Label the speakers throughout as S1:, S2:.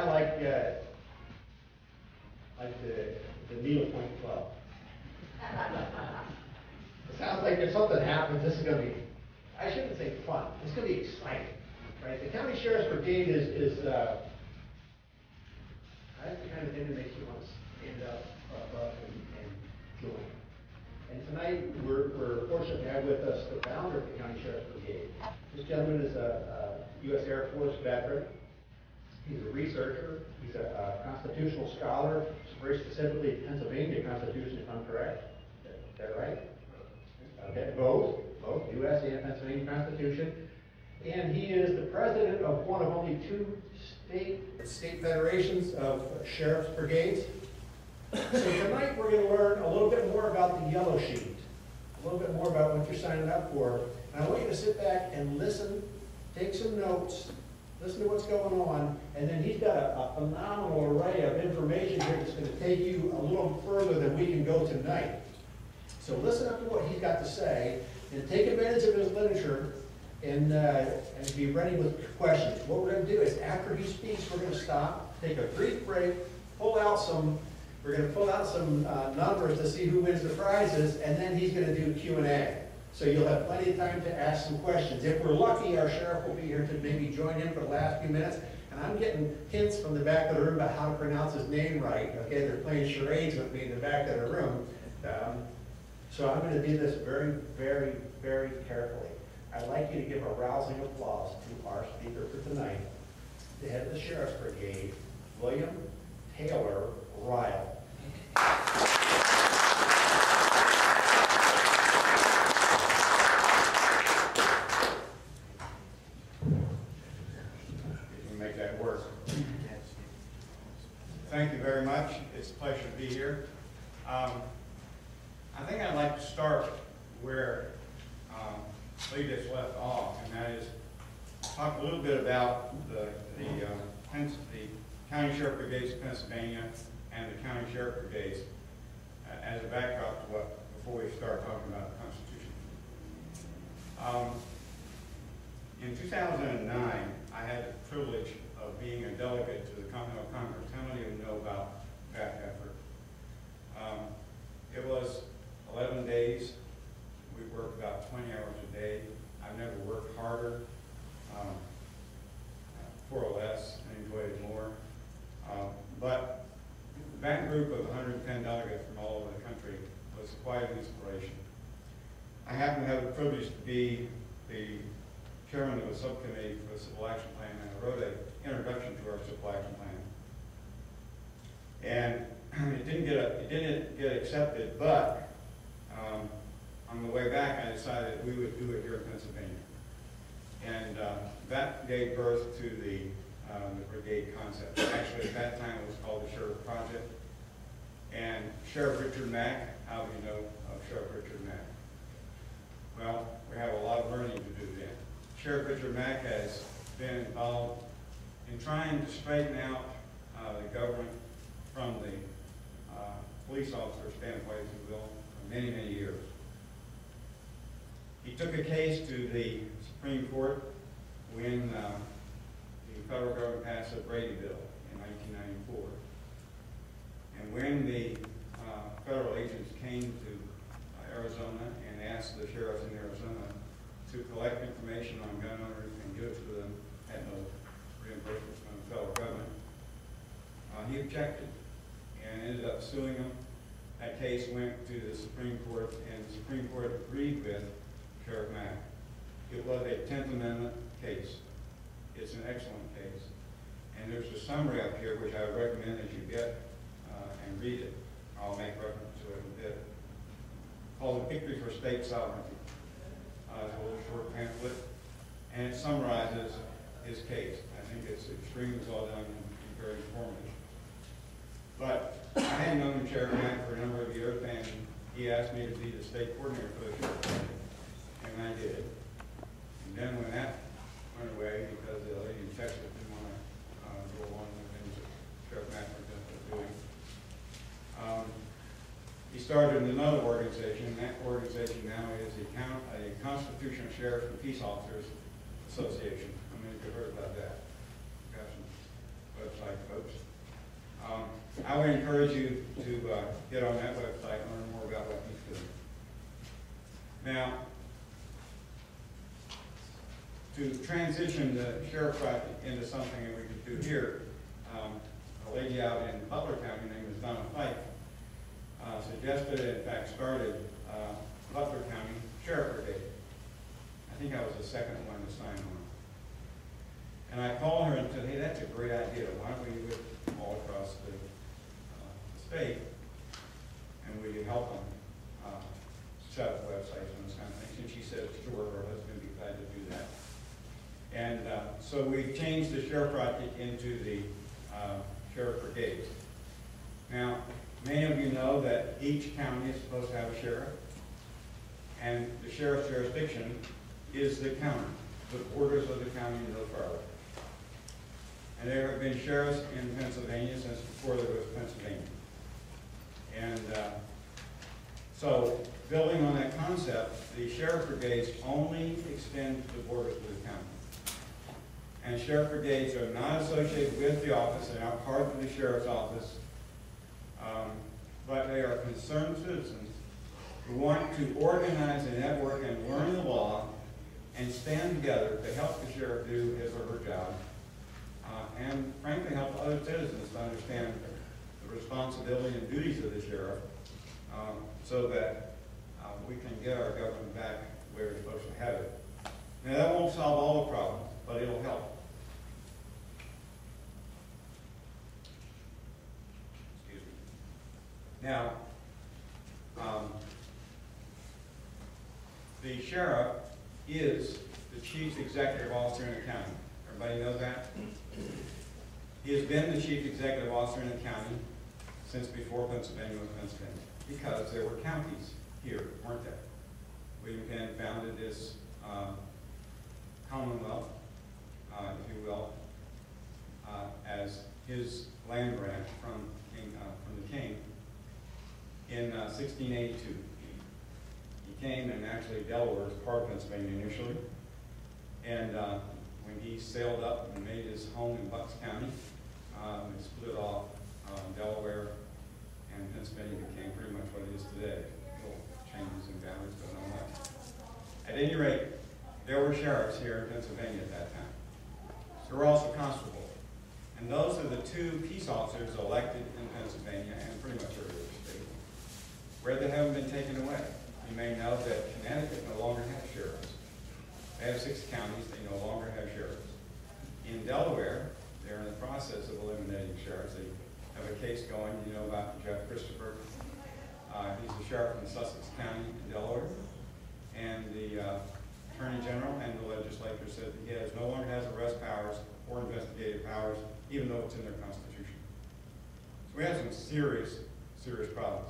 S1: of like the needlepoint club. It sounds like if something happens, this is going to be, I shouldn't say fun, it's going to be exciting, right? The County Sheriff's Brigade is that's the kind of thing that makes you want to stand up and join. And tonight, we're fortunate to have with us the founder of the County Sheriff's Brigade. This gentleman is a U.S. Air Force veteran. He's a researcher. He's a constitutional scholar, very specifically Pennsylvania Constitution, if I'm correct. Is that right? Okay, both U.S. and Pennsylvania Constitution. And he is the president of one of only two state federations of Sheriff's Brigades. So tonight we're going to learn a little bit more about the yellow sheet, a little bit more about what you're signing up for. And I want you to sit back and listen, take some notes, listen to what's going on, and then he's got a phenomenal array of information here that's going to take you a little further than we can go tonight. So listen up to what he's got to say, and take advantage of his literature, and be ready with questions. What we're going to do is, after he speaks, we're going to stop, take a brief break, we're going to pull out some numbers to see who wins the prizes, and then he's going to do Q&A. So you'll have plenty of time to ask some questions. If we're lucky, our sheriff will be here to maybe join in for the last few minutes. And I'm getting hints from the back of the room about how to pronounce his name right. Okay, they're playing charades with me in the back of the room. So I'm going to do this very, very, very carefully. I'd like you to give a rousing applause to our speaker for tonight, the head of the Sheriff's Brigade, William Taylor Reil.
S2: Make that work. Thank you very much. It's a pleasure to be here. I think I'd like to start where Cletus left off, and that is talk a little bit about the County Sheriff Brigades of Pennsylvania and the County Sheriff Brigades as a backdrop to before we start talking about the Constitution. In 2009, I had the privilege of being a delegate to the Continental Congress. How many of you know about that effort? It was 11 days. We worked about 20 hours a day. I've never worked harder or less and enjoyed it more. But that group of 110 delegates from all over the country was quite an inspiration. I happen to have the privilege to be the chairman of a subcommittee for the Civil Action Plan, and I wrote an introduction to our Civil Action Plan. And it didn't get accepted, but on the way back, I decided we would do it here in Pennsylvania. And that gave birth to the brigade concept. Actually, at that time, it was called the Sheriff Project. And Sheriff Richard Mack, how do you know of Sheriff Richard Mack? Well, we have a lot of learning to do then. Sheriff Richard Mack has been involved in trying to straighten out the government from the police officer standpoint, if you will, for many, many years. He took a case to the Supreme Court when the federal government passed the Brady Bill in 1994. And when the federal agents came to Arizona and asked the sheriffs in Arizona to collect information on gun owners and give it to them at no reimbursement from the federal government, he objected and ended up suing them. That case went to the Supreme Court, and the Supreme Court agreed with Sheriff Mack. It was a 10th Amendment case. It's an excellent case. And there's a summary up here, which I would recommend that you get and read it. I'll make reference to it in a bit. Called Victory for State Sovereignty. It's a little short pamphlet, and it summarizes his case. I think it's extremely well done and very informative. But I had known Sheriff Mack for a number of years, and he asked me to be the state coordinator for the Sheriff Brigade, and I did. And then when that went away, because the lady in Texas didn't want to go along with things that Sheriff Mack was doing, he started another organization, and that organization now is a Constitutional Sheriffs and Peace Officers Association. How many of you heard about that? Got some website, folks. I would encourage you to get on that website and learn more about what he's doing. Now, to transition the sheriff project into something that we could do here, a lady out in Butler County named Donna Fife suggested, in fact started, Butler County Sheriff Brigade. I think I was the second one to sign on. And I called her and said, hey, that's a great idea. Why don't we do it all across the state? And will you help them set up websites and this kind of thing? And she said, sure, her husband would be glad to do that. And so we changed the sheriff project into the Sheriff Brigades. Now, many of you know that each county is supposed to have a sheriff, and the sheriff's jurisdiction is the county, the borders of the county no farther. And there have been sheriffs in Pennsylvania since before there was Pennsylvania. And so, building on that concept, the sheriff brigades only extend to the borders of the county. And sheriff brigades are not associated with the office, they're not part of the sheriff's office, but they are concerned citizens who want to organize a network and learn the law and stand together to help the sheriff do his or her job, and frankly help other citizens to understand the responsibility and duties of the sheriff, so that we can get our government back where we're supposed to have it. Now that won't solve all the problems, but it'll help. Excuse me. Now, the sheriff is the chief executive officer in the county. Everybody knows that? He has been the chief executive officer in the county since before Pennsylvania was Pennsylvania, because there were counties here, weren't there? William Penn founded this Commonwealth, if you will, as his land grant from the king in 1682. He came, and actually Delaware was part of Pennsylvania initially, and when he sailed up and made his home in Bucks County, they split off Delaware, and Pennsylvania became pretty much what it is today. Little changes in boundaries going on that. At any rate, there were sheriffs here in Pennsylvania at that time. There were also constables. And those are the two peace officers elected in Pennsylvania and pretty much every other state, where they haven't been taken away. You may know that Connecticut no longer has sheriffs. They have 6 counties, they no longer have sheriffs. In Delaware, they're in the process of eliminating sheriffs. They have a case going, you know about Jeff Christopher. He's the sheriff in Sussex County in Delaware. And the Attorney General and the legislature said that he no longer has arrest powers or investigative powers, even though it's in their constitution. So we have some serious, serious problems.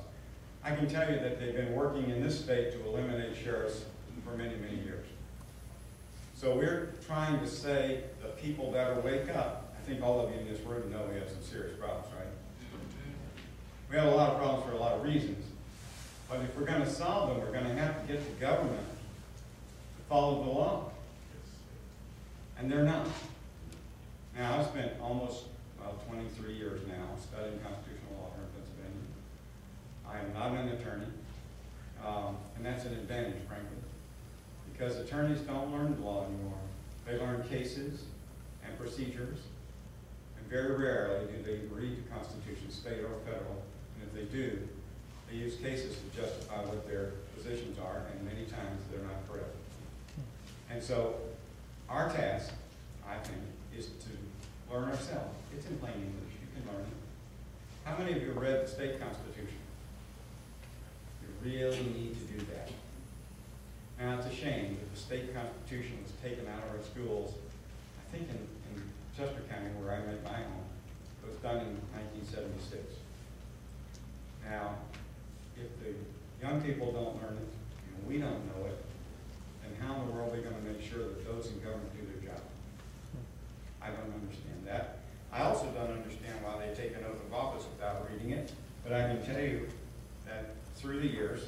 S2: I can tell you that they've been working in this state to eliminate sheriffs for many, many years. So we're trying to say the people better wake up. I think all of you in this room know we have some serious problems, right? We have a lot of problems for a lot of reasons. But if we're going to solve them, we're going to have to get the government to follow the law. And they're not. Now, I've spent almost 23 years now studying constitutional law here in Pennsylvania. I am not an attorney, and that's an advantage, frankly, because attorneys don't learn the law anymore. They learn cases and procedures, and very rarely do they read the Constitution, state or federal, and if they do, they use cases to justify what their positions are, and many times they're not correct. And so, our task, I think, is to learn ourselves. It's in plain English, you can learn it. How many of you have read the state constitution? You really need to do that. Now, it's a shame that the state constitution was taken out of our schools, I think in Chester County, where I made my home. It was done in 1976. Now, if the young people don't learn it, and we don't know it, then how in the world are we going to make sure that those in government do their job? I don't understand that. I also don't understand why they take an oath of office without reading it, but I can tell you that through the years,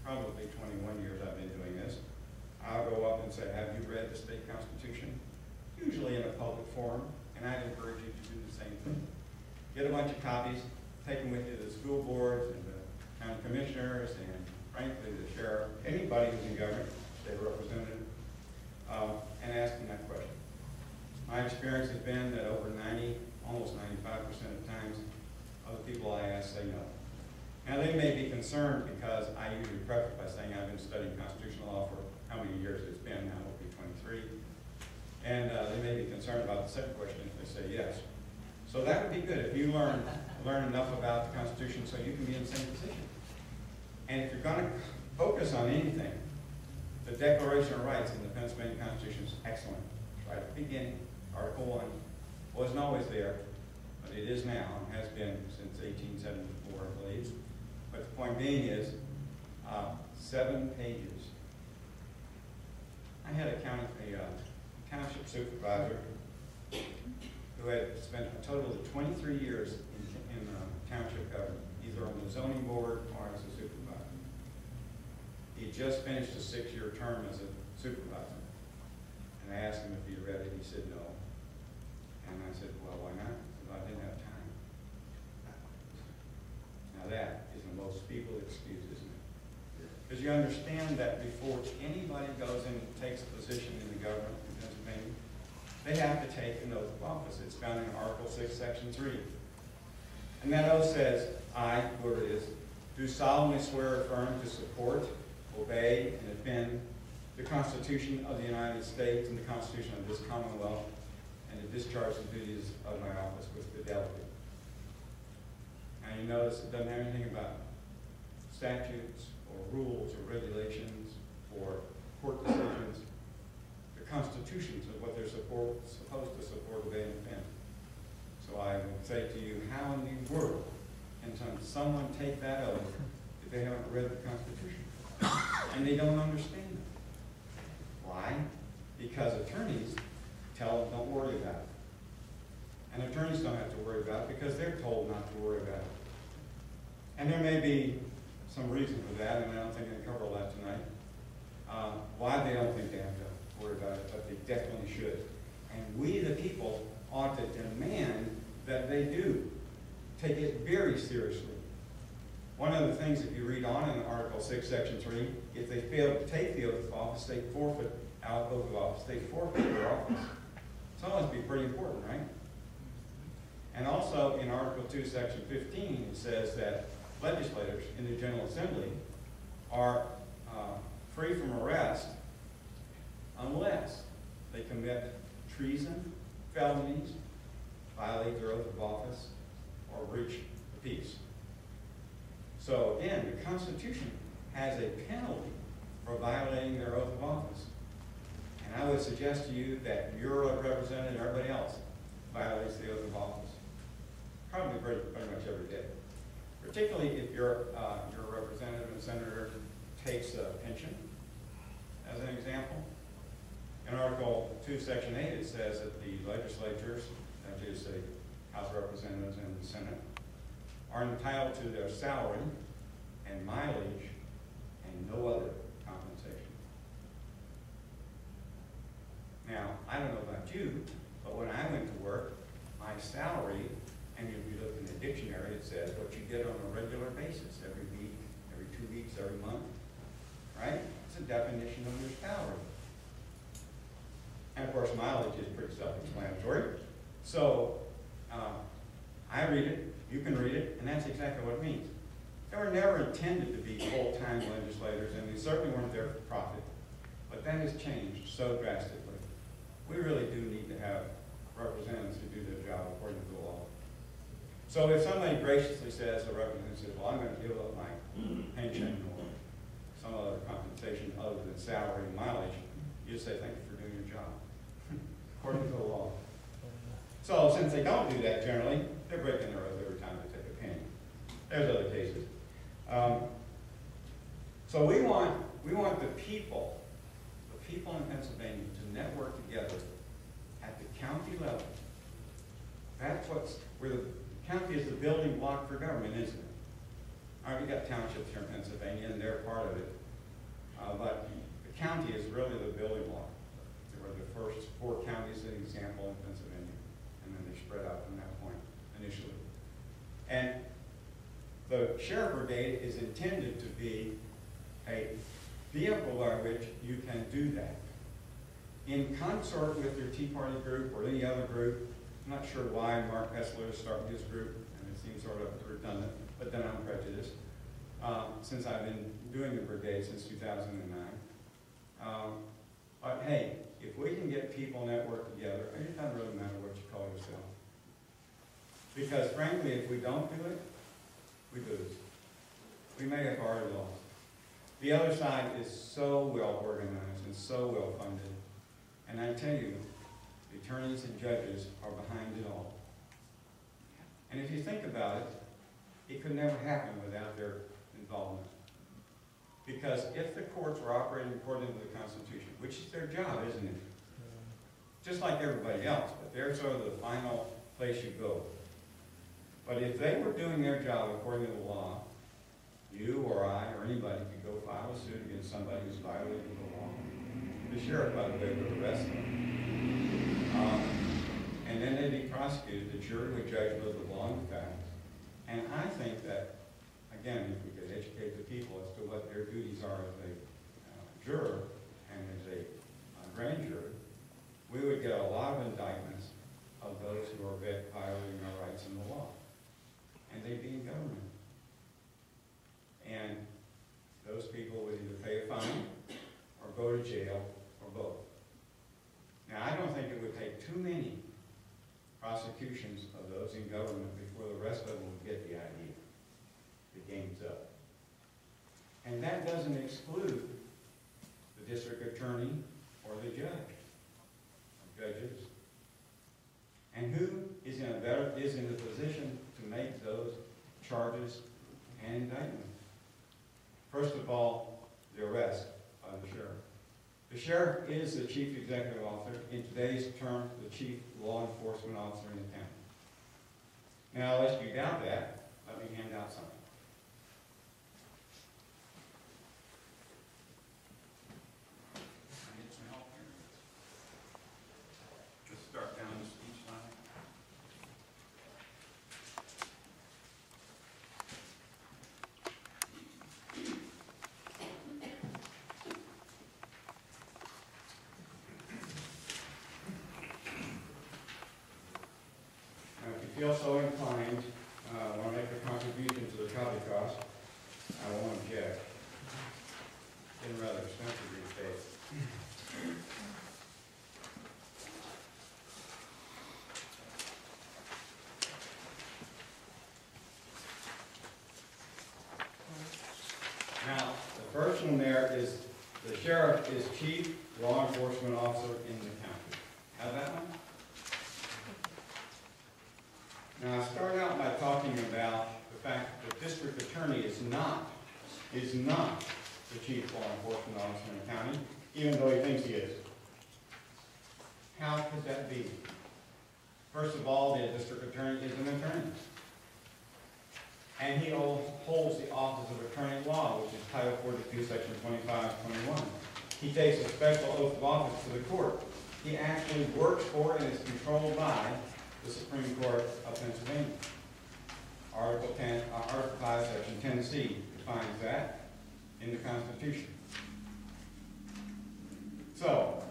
S2: probably 21 years I've been doing this, I'll go up and say, have you read the state constitution? Usually in a public forum, and I'd encourage you to do the same thing. Get a bunch of copies, take them with you to the school boards and the county commissioners and frankly the sheriff, anybody who's in government, state representative, and ask them that question. My experience has been that over 90, almost 95% of times, other people I ask say no. Now they may be concerned because I usually preface by saying I've been studying constitutional law for how many years it's been, now it'll be 23. And they may be concerned about the second question if they say yes. So that would be good if you learn enough about the Constitution so you can be in the same position. And if you're going to focus on anything, the Declaration of Rights in the Pennsylvania Constitution is excellent. Right at the beginning, Article 1 wasn't always there, but it is now, and has been since 1874, I believe. But the point being is, 7 pages. I had a township supervisor who had spent a total of 23 years in township government, either on the zoning board or as a supervisor. He just finished a 6-year term as a supervisor. And I asked him if he read it. He said no. And I said, well, why not? He said, I didn't have time. Now that is the most feeble excuse, isn't it? Because you understand that before anybody goes and takes a position in the government in Pennsylvania, they have to take an oath of office. It's found in Article 6, Section 3. And that oath says, I, whoever it is, do solemnly swear or affirm to support, obey, and defend the Constitution of the United States and the Constitution of this Commonwealth, and to discharge the duties of my office with fidelity. And you notice it doesn't have anything about statutes or rules or regulations or court decisions. The constitutions of what they're supposed to support, obey, and defend. So I would say to you, how in the world can someone take that oath if they haven't read the Constitution? And they don't understand it. Why? Because attorneys tell them don't worry about it. And attorneys don't have to worry about it because they're told not to worry about it. And there may be some reason for that, and I don't think I can cover all that tonight, why they don't think they have to worry about it, but they definitely should. And we, the people, ought to demand that they do take it very seriously. One of the things, if you read on in Article 6, Section 3, if they fail to take the oath of office, they forfeit out oath of office. They forfeit their office. So that must be pretty important, right? And also in Article 2, Section 15, it says that legislators in the General Assembly are free from arrest unless they commit treason, felonies, violate their oath of office, or breach the peace. So again, the Constitution has a penalty for violating their oath of office. And I would suggest to you that your representative and everybody else violates the oath of office. Probably pretty much every day. Particularly if your representative and senator takes a pension, as an example. In Article 2, Section 8, it says that the legislatures, that is the House of Representatives and the Senate, are entitled to their salary and mileage and no other compensation. Now, I don't know about you, but when I went to work, my salary, and if you look in the dictionary, it says what you get on a regular basis, every week, every 2 weeks, every month, right? It's a definition of your salary. And of course, mileage is pretty self-explanatory. So, I read it, you can read it, and that's exactly what it means. They were never intended to be full-time legislators, and they certainly weren't there for profit. But that has changed so drastically. We really do need to have representatives who do their job according to the law. So if somebody graciously says, a representative says, well, I'm going to give up my pension or some other compensation other than salary and mileage, you just say, thank you for doing your job, according to the law. So since they don't do that generally, they're breaking their oath every time they take a penny. There's other cases. So we want the people in Pennsylvania to network together at the county level. That's where the county is the building block for government, isn't it? All right, we got townships here in Pennsylvania, and they're part of it. But the county is really the building block. There were the first 4 counties, an example, in Pennsylvania. And and then they spread out from that point initially. And the Sheriff Brigade is intended to be a vehicle by which you can do that. In consort with your Tea Party group or any other group, I'm not sure why Mark Hessler started his group, and it seems sort of redundant, but then I'm prejudiced, since I've been doing the brigade since 2009. But hey, if we can get people networked together, it doesn't really matter what you call yourself. Because frankly, if we don't do it, we lose. We may have already lost. The other side is so well organized and so well funded. And I tell you, the attorneys and judges are behind it all. And if you think about it, it could never happen without their involvement. Because if the courts were operating according to the Constitution, which is their job, isn't it? Just like everybody else, but they're sort of the final place you go. But if they were doing their job according to the law, you or I or anybody could go file a suit against somebody who's violating the law. The sheriff, by the way, would arrest them. And then they'd be prosecuted. The jury would judge both the law and the facts. And I think that, again, if we could educate the people as to what their duties are as a juror and as a grand jury, we would get a lot of indictments of those who are violating our rights in the law. And they'd be in government. And those people would either pay a fine or go to jail or both. Now, I don't think it would take too many prosecutions of those in government before the rest of them would get the idea. The game's up. And that doesn't exclude the district attorney or the judge, or judges. And who is in the position to make those charges and indictments? First of all, the arrest of the sheriff. The sheriff is the chief executive officer, in today's term, the chief law enforcement officer in the county. Now, lest you doubt that, let me hand out something. Just start down each line. Feel so inclined, want to make a contribution to the copy cost, I won't object. Getting rather expensive these days. Now, the first one there is the sheriff is chief law enforcement officer in the county. Have that one? Now, I start out by talking about the fact that the district attorney is not the chief law enforcement officer in the county, even though he thinks he is. How could that be? First of all, the district attorney is an attorney. And he holds the office of attorney at law, which is Title 42, Section 25-21. He takes a special oath of office to the court. He actually works for and is controlled by the Supreme Court of Pennsylvania. Article 5, Section 10C defines that in the Constitution. So,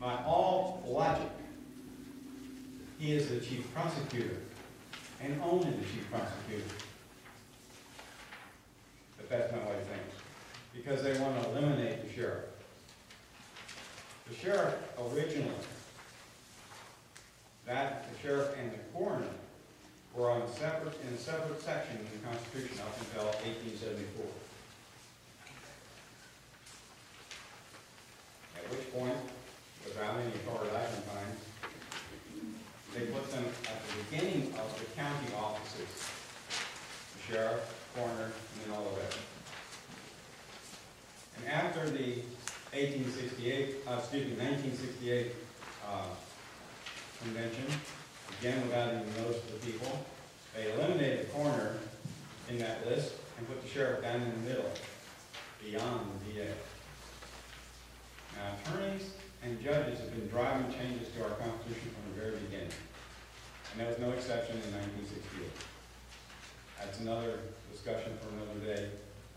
S2: by all logic, he is the chief prosecutor, and only the chief prosecutor. But that's not what he thinks, because they want to eliminate the sheriff. The sheriff originally, the sheriff and the coroner were in a separate section in the Constitution up until 1874. At which point, without any authority I can find, they put them at the beginning of the county offices. The sheriff, coroner, and then all the rest. And after the 1968 convention, again without any notice to the people, they eliminated the coroner in that list and put the sheriff down in the middle, beyond the DA. Now, attorneys and judges have been driving changes to our Constitution from the very beginning. And there was no exception in 1968. That's another discussion for another day.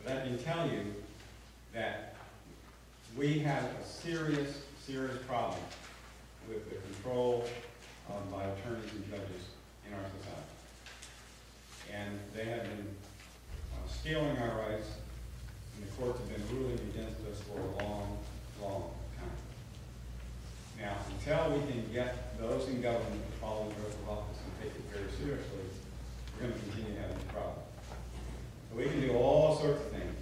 S2: But I can tell you that we have a serious, serious problem with the control by attorneys and judges in our society. And they have been stealing our rights, and the courts have been ruling against us for a long, long time. Now, until we can get those in government to follow the oath of office and take it very seriously, we're going to continue having this problem. So we can do all sorts of things.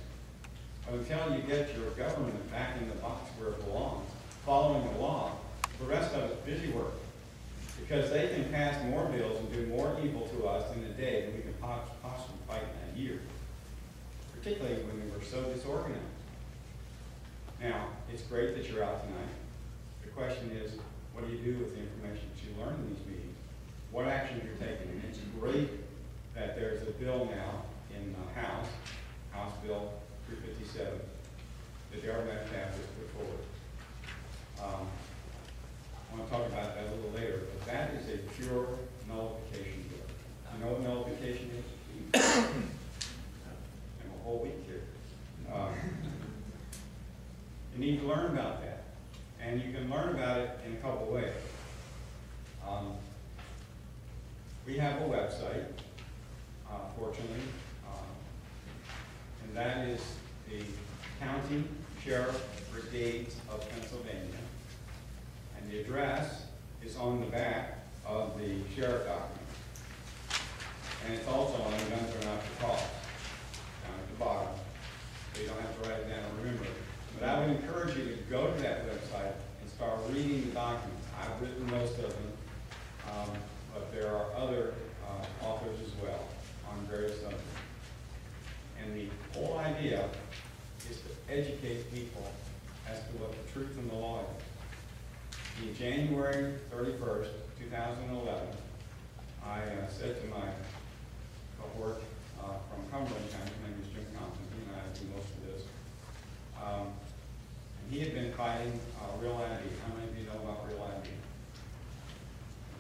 S2: But until you get your government back in the box where it belongs, following the law, the rest of it's busy work. Because they can pass more bills and do more evil to us in a day than we can possibly fight in a year. Particularly when we were so disorganized. Now, it's great that you're out tonight. The question is, what do you do with the information that you learn in these meetings? What actions you're taking? And it's great that there's a bill now in the House Bill 357, that the Armatic staff has put forward. I want to talk about that a little later, but that is a pure nullification bill. You know what nullification is? I'm a whole week here. You need to learn about that. And you can learn about it in a couple of ways. We have a website, fortunately, and that is the County Sheriff Brigades of Pennsylvania. And the address is on the back of the sheriff document. And it's also on the guns are not for cause, down at the bottom. So you don't have to write it down and remember it. But I would encourage you to go to that website and start reading the documents. I've written most of them, but there are other authors as well on various subjects. And the whole idea is to educate people as to what the truth and the law is. In January 31st, 2011, I said to my cohort from Cumberland County, his name is Jim Compton, he and I do most of this, and he had been fighting Real ID. How many of you know about Real ID?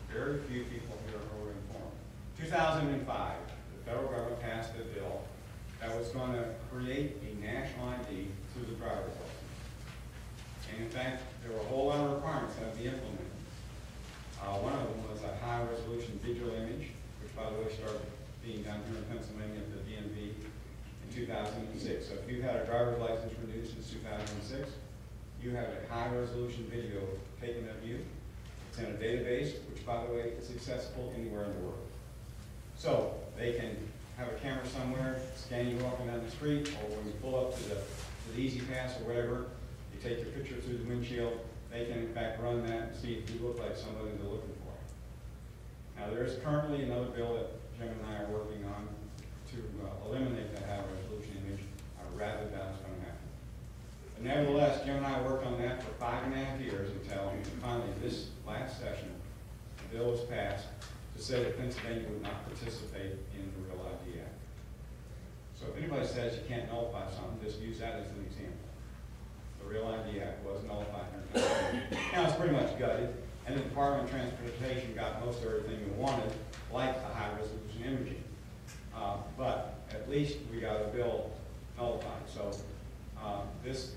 S2: Very few people here are informed. 2005, the federal government passed a bill that was going to create a national ID through the driver's license. And in fact, there were a whole lot of requirements that had to be implemented. One of them was a high-resolution digital image, which, by the way, started being done here in Pennsylvania at the DMV in 2006. So if you've had a driver's license renewed since 2006, you have a high-resolution video taken of you. It's in a database, which, by the way, is accessible anywhere in the world. So they can have a camera somewhere, scan you walking down the street, or when you pull up to the Easy Pass or whatever, you take your picture through the windshield. They can, in fact, run that and see if you look like somebody they're looking for. Now, there is currently another bill that Jim and I are working on to eliminate that high-resolution image. I rather that's going to happen. But nevertheless, Jim and I worked on that for 5.5 years until finally this last session, the bill was passed to say that Pennsylvania would not participate in the Real ID Act. So if anybody says you can't nullify something, just use that as an example. The Real ID Act was nullified in Pennsylvania. Now it's pretty much gutted, and the Department of Transportation got most everything we wanted, like the high-resolution imaging. But at least we got a bill nullified. So this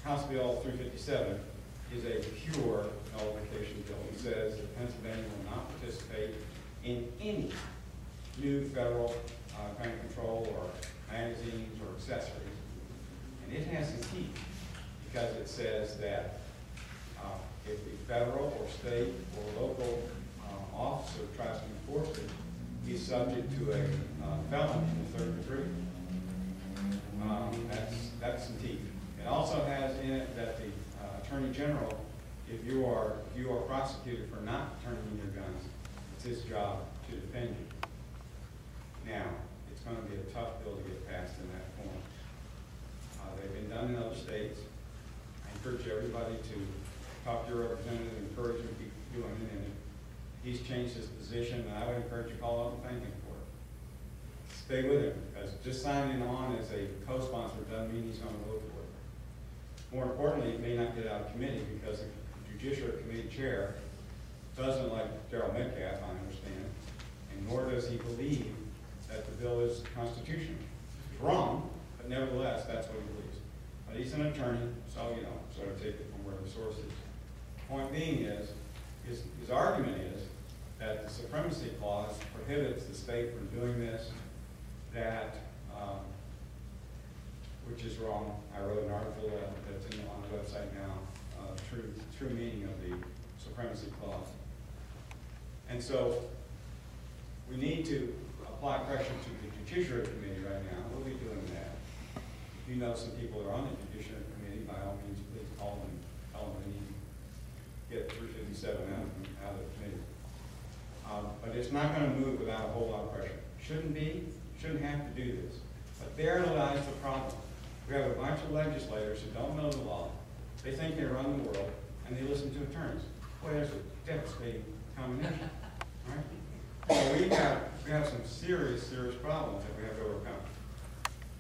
S2: House Bill 357 is a pure nullification bill. It says that Pennsylvania will not participate in any new federal gun control or magazines or accessories. And it has some teeth, because it says that if the federal or state or local officer tries to enforce it, he's subject to a felony in the 3rd degree. That's some teeth. It also has in it that the Attorney General, if you are prosecuted for not turning in your guns, it's his job to defend you. Now, it's going to be a tough bill to get passed in that form. They've been done in other states. I encourage everybody to talk to your representative, encourage him to keep doing it. And he's changed his position, and I would encourage you to call up and thank him for it. Stay with him, because just signing on as a co-sponsor doesn't mean he's going to vote for it. More importantly, it may not get out of committee, because the Judiciary Committee chair doesn't like Darrell Metcalf, I understand, and nor does he believe that the bill is constitutional. It's wrong, but nevertheless, that's what he believes. But he's an attorney, so, you know, sort of take it from where the source is. Point being is, his argument is that the Supremacy Clause prohibits the state from doing this, that, which is wrong. I wrote an article that's on the website now, true meaning of the Supremacy Clause. And so, we need to apply pressure to the Judiciary Committee right now. We'll be doing that. If you know some people that are on the Judiciary Committee, by all means, please call them, tell them they need to get 357 out of the committee. But it's not going to move without a whole lot of pressure. Shouldn't be, shouldn't have to do this. But therein lies the problem. We have a bunch of legislators who don't know the law. They think they run the world, and they listen to attorneys. Boy, there's a devastating combination, right? So we have some serious problems that we have to overcome.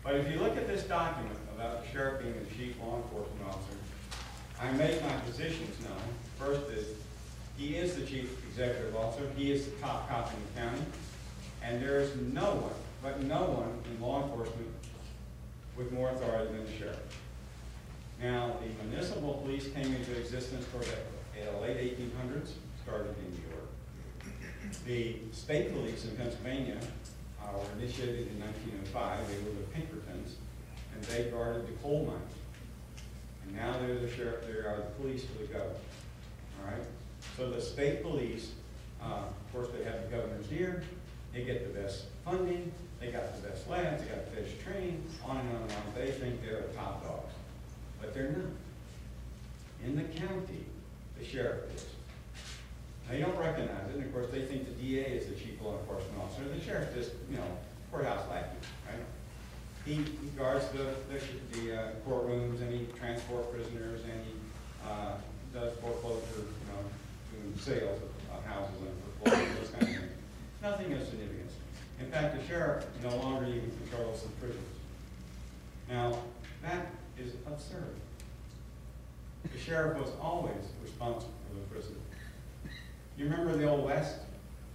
S2: But if you look at this document about the sheriff being the chief law enforcement officer, I make my positions known. First is, he is the chief executive officer. He is the top cop in the county. And there is no one, but no one in law enforcement with more authority than the sheriff. Now, the municipal police came into existence toward the late 1800s, started in New York. The state police in Pennsylvania were initiated in 1905. They were the Pinkertons, and they guarded the coal mines. And now they're the sheriff, they are the police for the government. All right? So the state police, of course, they have the governor's ear. They get the best funding. They got the best labs. They got the best training. On and on and on. They think they're the top dogs, but they're not. In the county, the sheriff is. They don't recognize it, and of course, they think the DA is the chief law enforcement officer. The sheriff just, you know, courthouse lackey, right? He guards the courtrooms, and he transports prisoners, and he does foreclosure, you know, doing sales of houses and foreclosure, those kind of things. Nothing of significance. In fact, the sheriff no longer even controls the prisons. Now, that is absurd. The sheriff was always responsible for the prison. You remember the Old West?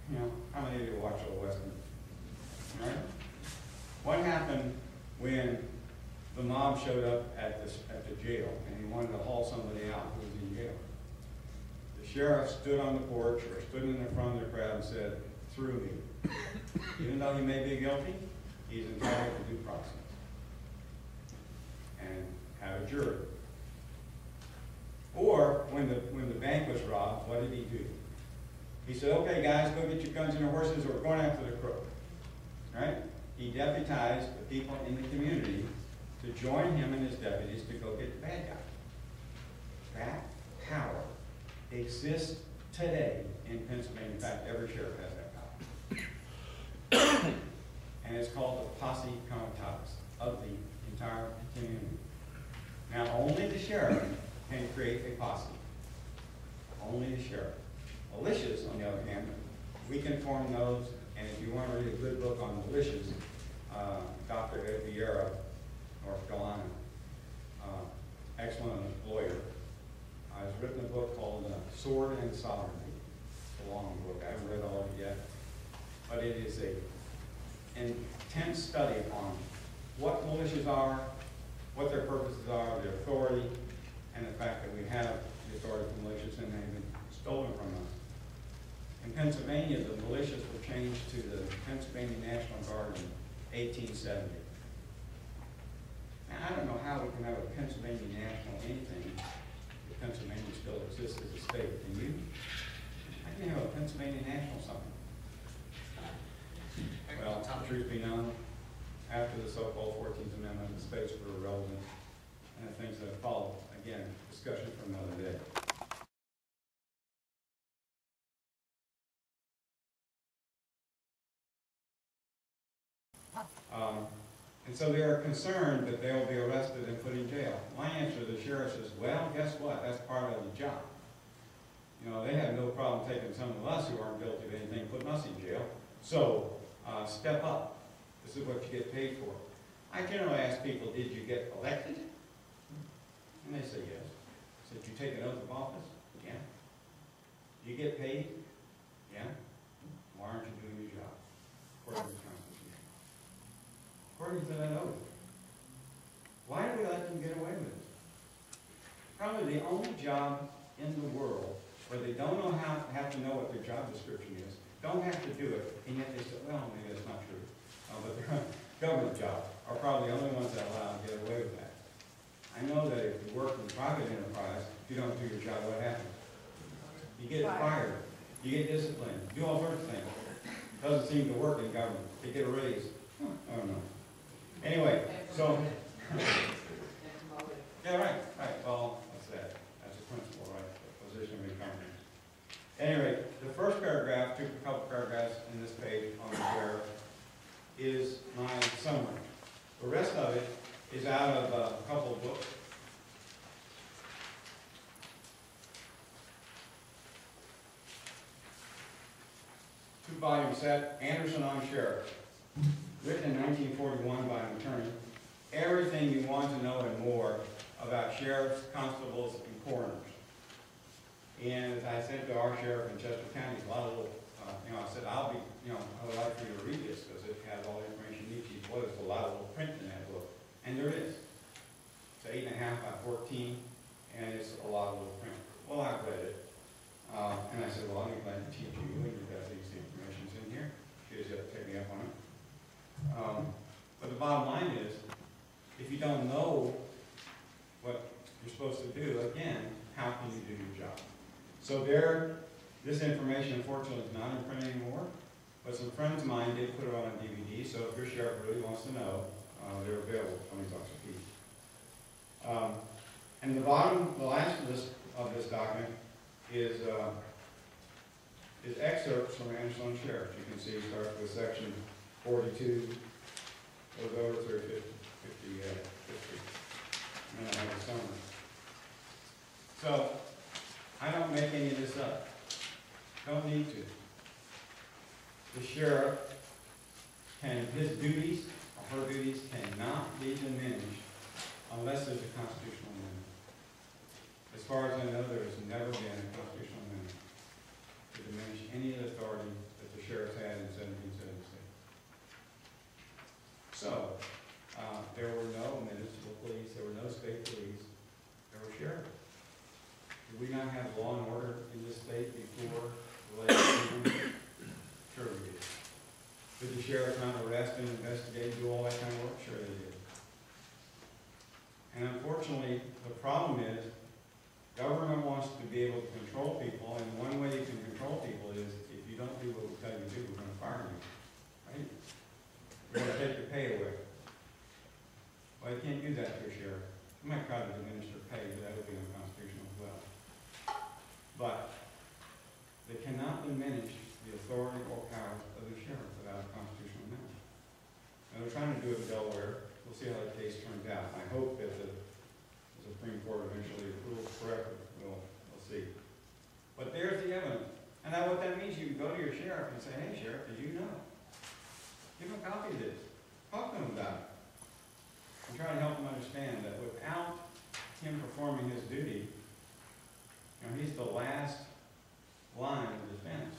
S2: You know, how many of you watch Old Western? Right? What happened when the mob showed up at the jail and he wanted to haul somebody out who was in jail? The sheriff stood on the porch or stood in the front of the crowd and said, "Through me." Even though he may be guilty, he's entitled to due process and have a jury. Or when the bank was robbed, what did he do? He said, "Okay, guys, go get your guns and your horses, or we're going after the crook." Right? He deputized the people in the community to join him and his deputies to go get the bad guy. That power exists today in Pennsylvania. In fact, every sheriff has that power. And it's called the posse comitatus of the entire community. Now, only the sheriff can create a posse. Only the sheriff. Militias, on the other hand, we can form those, and if you want to read a good book on militias, Dr. Ed Vieira, North Carolina, excellent lawyer, has written a book called Sword and Sovereignty. It's a long book. I haven't read all of it yet. But it is an intense study on what militias are, what their purposes are, their authority, and the fact that we have the authority for militias and they've been stolen from us. In Pennsylvania, the militias were changed to the Pennsylvania National Guard in 1870. Now, I don't know how we can have a Pennsylvania National anything if Pennsylvania still exists as a state. Can you? How can you have a Pennsylvania National something? Well, truth be known, after the so-called 14th Amendment, the states were irrelevant, and the things that followed, again, discussion for another day. And so they are concerned that they'll be arrested and put in jail. My answer to the sheriff is, well, guess what? That's part of the job. You know, they have no problem taking some of us who aren't guilty of anything, putting us in jail. So, step up. This is what you get paid for. I generally ask people, did you get elected? And they say yes. I said, did you take an oath of office? Yeah. You get get paid? Yeah. Why aren't you doing your job? According to the Constitution. According to that oath. Why do we let them get away with it? Probably the only job in the world where they don't know have to know what their job description is, don't have to do it, and yet they say, well, maybe that's not true. But their government job are probably the only ones that allow them to get away with that. I know that if you work in private enterprise, if you don't do your job, what happens? You get fired. You get disciplined. You do all sorts of things. Doesn't seem to work in government. They get a raise. I don't know. Anyway, so yeah, right. Well, that's that. That's a principle, right? The position of incumbent. Anyway, the first paragraph, a couple paragraphs in this page on the sheriff, is my summary. The rest of it is out of a couple of books. Two-volume set, Anderson on Sheriff, written in 1941 by an attorney. Everything you want to know and more about sheriffs, constables, and coroners. And I said to our sheriff in Chester County, a lot of little, I said, I would like for you to read this because it has all the information you need. Well, there's a lot of little print in that book. And there is. It's 8.5 by 14, and it's a lot of little print. Well, I've read it. And I said, well, I'll be glad to teach you, and you've got these informations in here. She just have to take me up on it. But the bottom line is, if you don't know what you're supposed to do, again, how can you do your job? So this information, unfortunately, is not in print anymore, but some friends of mine did put it on a DVD, so if your sheriff really wants to know, they're available, $20 a piece. And the last of this document is excerpts from Anderson Sheriff. You can see it starts with section 42, goes over through 50, and then I have a summary. So, I don't make any of this up. Don't need to. The sheriff his duties, or her duties, cannot be diminished unless there's a constitutional amendment. As far as I know, there has never been a constitutional amendment to diminish any of the authority that the sheriff had in 1776. So, there were no municipal police, there were no state police, there were sheriffs. Did we not have law and order in this state before the late 1800s? Sure we did. Did the sheriff not arrest and investigate, do all that kind of work? Sure they did. And unfortunately, the problem is, government wants to be able to control people, and one way you can control people is, if you don't do what we tell you to do, we're going to fire you. Right? We're going to take your pay away. Well, you can't do that to a sheriff. You might try to diminish their pay, but that would be unconstitutional as well. But they cannot diminish the authority or power of the sheriff without a constitutional amendment. Now, they're trying to do it in Delaware. We'll see how the case turns out. I hope that the Supreme Court eventually rules correctly. We'll see. But there's the evidence. And now what that means, you can go to your sheriff and say, hey, sheriff, did you know? Give him a copy of this. Talk to him about it. And try to help him understand that without him performing his duty, he's the last line of defense.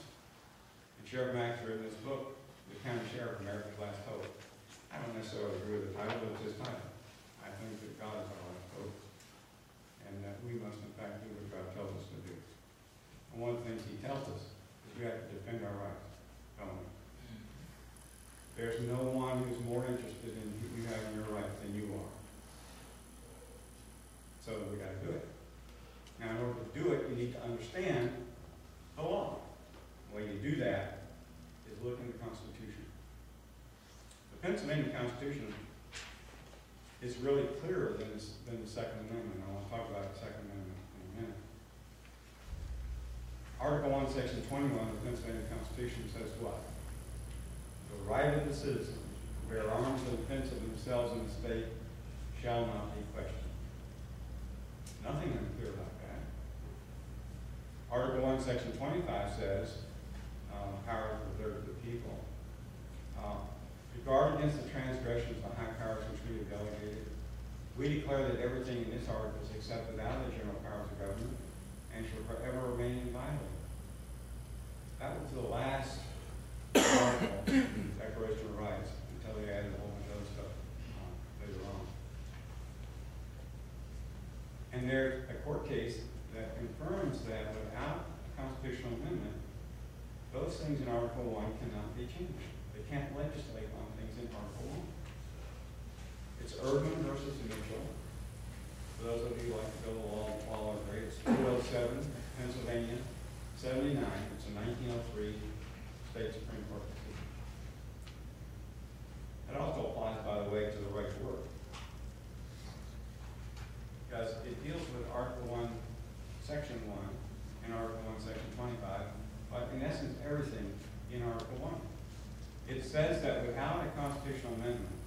S2: And Sheriff Mack's written this book, The County Sheriff, America's Last Hope. I don't necessarily agree with the title, but it's his title. I think that God is our last hope. And that we must, in fact, do what God tells us to do. And one of the things he tells us is we have to defend our rights, don't we? There's no one who's more interested in you having your rights than you are. So we got to do it. Now, in order to do it, you need to understand the law. The way you do that is look in the Constitution. The Pennsylvania Constitution is really clearer than the Second Amendment. I want to talk about the Second Amendment in a minute. Article 1, Section 21 of the Pennsylvania Constitution says what? The right of the citizens to bear arms in defense of themselves and the state shall not be questioned. Nothing unclear about that. Article 1, Section 25 says, power is reserved to the people. To guard against the transgressions of the high powers which we have delegated, we declare that everything in this article is accepted out of the general powers of government and shall forever remain inviolate. That was the last article in the Declaration of Rights until they added a whole bunch of other stuff later on. And there's a court case that confirms that without a constitutional amendment, those things in Article 1 cannot be changed. They can't legislate on things in Article 1. It's Urban versus Mitchell. For those of you who like to go to law and follow our grade, it's 207, Pennsylvania, 79. It's a 1903 state Supreme Court decision. It also applies, by the way, to the right to work. Because it deals with Article 1, Section 1, and Article 1, Section 25, but in essence, everything in Article 1. It says that without a constitutional amendment,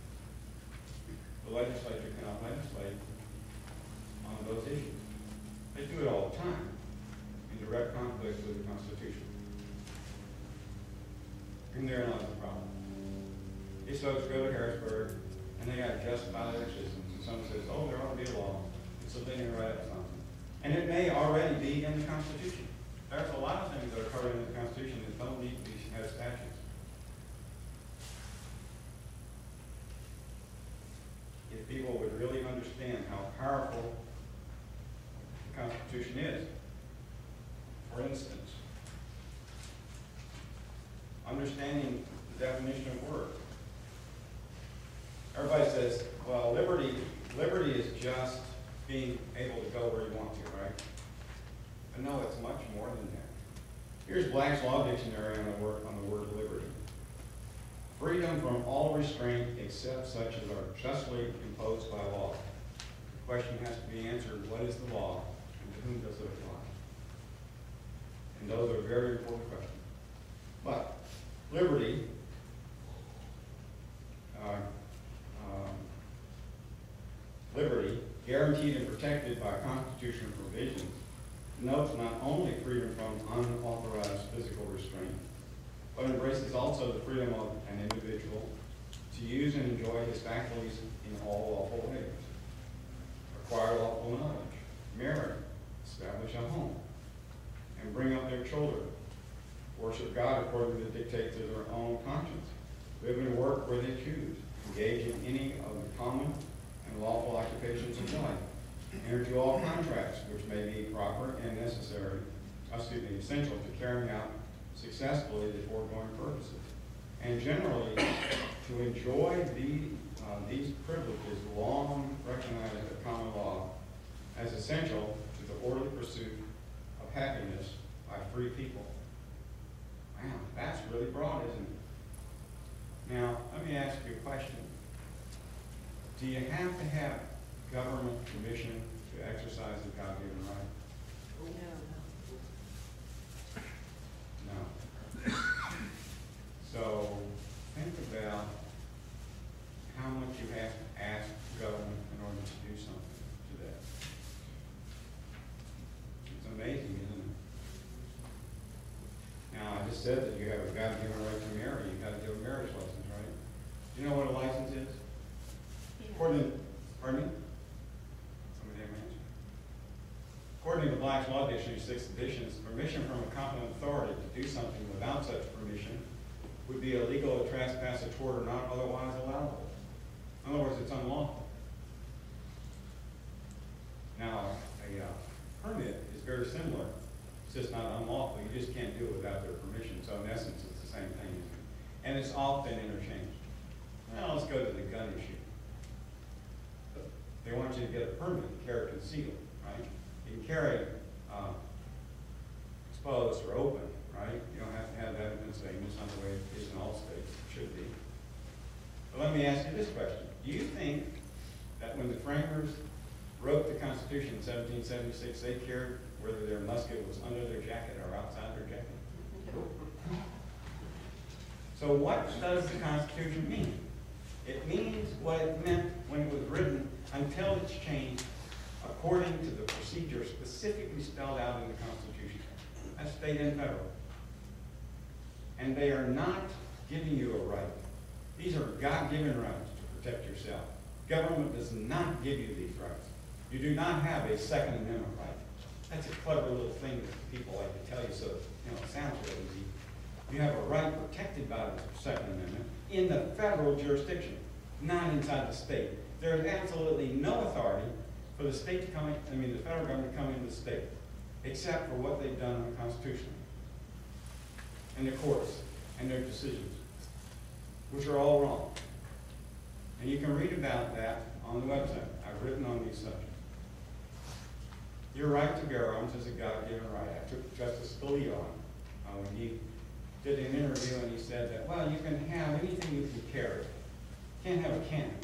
S2: the legislature cannot legislate on those issues. They do it all the time in direct conflict with the Constitution. And therein lies the problem. These folks go to Harrisburg, and they got to justify their systems. And someone says, oh, there ought to be a law. And so then they write up something. And it may already be in the Constitution. There's a lot of things that are covered in the Constitution that don't need to be have statutes. If people would really understand how powerful the Constitution is, for instance, understanding the definition of work. Everybody says, well, liberty is just being able to go where you want to, right? But no, it's much more than that. Here's Black's Law Dictionary on the word liberty. Freedom from all restraint except such as are justly imposed by law. The question has to be answered, what is the law and to whom does it apply? And those are very important questions. But liberty, liberty, guaranteed and protected by constitutional provisions, denotes not only freedom from unauthorized physical restraint, but embraces also the freedom of an individual to use and enjoy his faculties in all lawful ways, acquire lawful knowledge, marry, establish a home, and bring up their children, worship God according to the dictates of their own conscience, live and work where they choose, engage in any of the common and lawful occupations of life, enter into all contracts which may be proper and necessary, essential to carrying out successfully the foregoing purposes, and generally to enjoy these privileges long recognized at common law as essential to the orderly pursuit of happiness by free people. Wow, that's really broad, isn't it? Now, let me ask you a question. Do you have to have government permission to exercise the God-given right? No. So, think about how much you have to ask government in order to do something to that. It's amazing, isn't it? Now, I just said that you have a God-given right to marry. You've got to do a marriage license, right? Do you know what a license is? According to Black's Law Dictionary, 6th edition, permission from a competent authority to do something without such permission would be illegal or trespass, a tort, or not otherwise allowable. In other words, it's unlawful. Now, a permit is very similar. It's just not unlawful. You just can't do it without their permission. So in essence, it's the same thing. And it's often interchanged. Now let's go to the gun issue. They want you to get a permit to carry concealed, right? You can carry exposed or open, right? You don't have to have that in Pennsylvania. It's not the way it is in all states. It should be. But let me ask you this question. Do you think that when the framers wrote the Constitution in 1776, they cared whether their musket was under their jacket or outside their jacket? So what does the Constitution mean? It means what it meant when it was written until it's changed according to the procedure specifically spelled out in the Constitution. That's state and federal. And they are not giving you a right. These are God-given rights to protect yourself. Government does not give you these rights. You do not have a Second Amendment right. That's a clever little thing that people like to tell you, so it sounds real easy. You have a right protected by the Second Amendment in the federal jurisdiction, not inside the state. There is absolutely no authority for the state to come in, the federal government to come into the state, except for what they've done unconstitutionally. And the courts and their decisions, which are all wrong. And you can read about that on the website. I've written on these subjects. Your right to bear arms is a God-given right. I took Justice Scalia on when he did an interview and he said that, well, you can have anything you can carry. You can't have a cannon.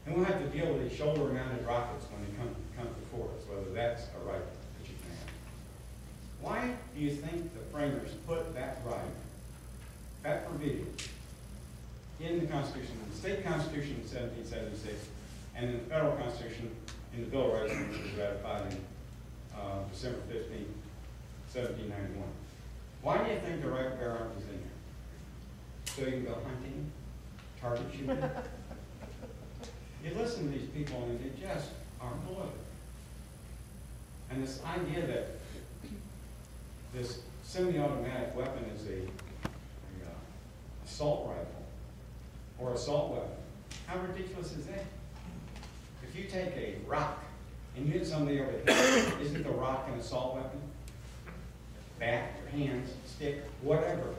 S2: And we'll have to deal with these shoulder-mounted rockets when they come before us, whether that's a right that you can have. Why do you think the framers put that right, that provision, in the Constitution, in the state Constitution in 1776, and in the federal Constitution in the Bill of Rights, which was ratified in December 15, 1791? Why do you think the right to bear arms is in there? So you can go hunting, target shooting? You listen to these people and they just aren't full of it. And this idea that this semi-automatic weapon is a assault rifle or assault weapon, how ridiculous is that? If you take a rock and you hit somebody over the head, isn't the rock an assault weapon? Bat, your hands, stick, whatever.